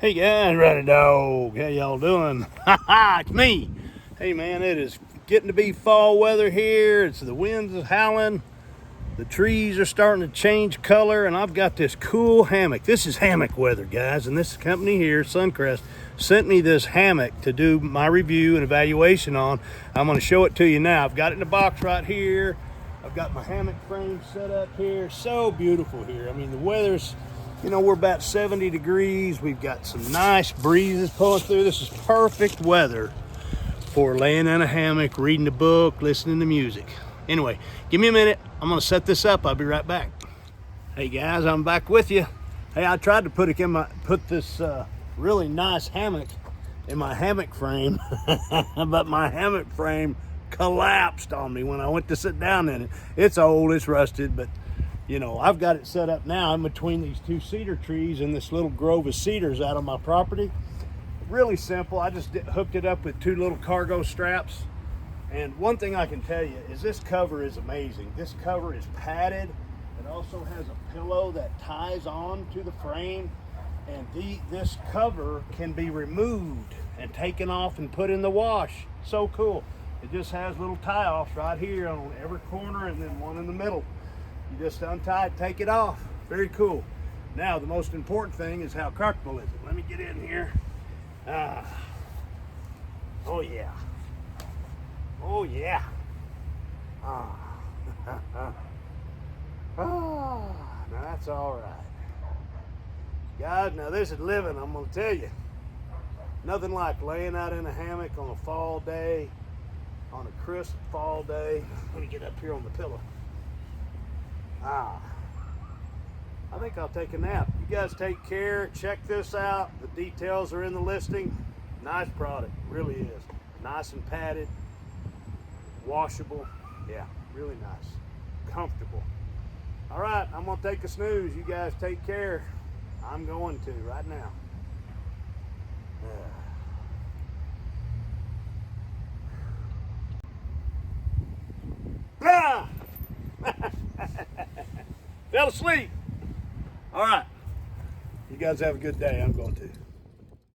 Hey guys, Ruddy Dog. How y'all doing? It's me. Hey man, it is getting to be fall weather here. It's the winds are howling. The trees are starting to change color, and I've got this cool hammock. This is hammock weather, guys, and this company here, Sunrest, sent me this hammock to do my review and evaluation on. I'm going to show it to you now. I've got it in a box right here. I've got my hammock frame set up here. So beautiful here. I mean, the weather's, you know, we're about 70 degrees. We've got some nice breezes pulling through. This is perfect weather for laying in a hammock, reading a book, listening to music. Anyway, give me a minute. I'm gonna set this up. I'll be right back. Hey guys, I'm back with you. Hey, I tried to put this really nice hammock in my hammock frame, but my hammock frame collapsed on me when I went to sit down in it. It's old, it's rusted, but you know, I've got it set up now in between these two cedar trees and this little grove of cedars out on my property. Really simple. I just hooked it up with two little cargo straps. And one thing I can tell you is this cover is amazing. This cover is padded. It also has a pillow that ties on to the frame. And this cover can be removed and taken off and put in the wash. So cool. It just has little tie-offs right here on every corner and then one in the middle. You just untie it, take it off. Very cool. Now, the most important thing is how comfortable is it. Let me get in here. Oh yeah. Oh yeah. Now that's all right. Guys, now this is living, I'm gonna tell you. Nothing like laying out in a hammock on a fall day, on a crisp fall day. Let me get up here on the pillow. I think I'll take a nap. You guys take care. Check this out. The details are in the listing. Nice product, really is. Nice and padded, washable. Yeah, really nice, comfortable. All right, I'm gonna take a snooze. You guys take care. I'm going to right now. Fell asleep. All right. You guys have a good day. I'm going to.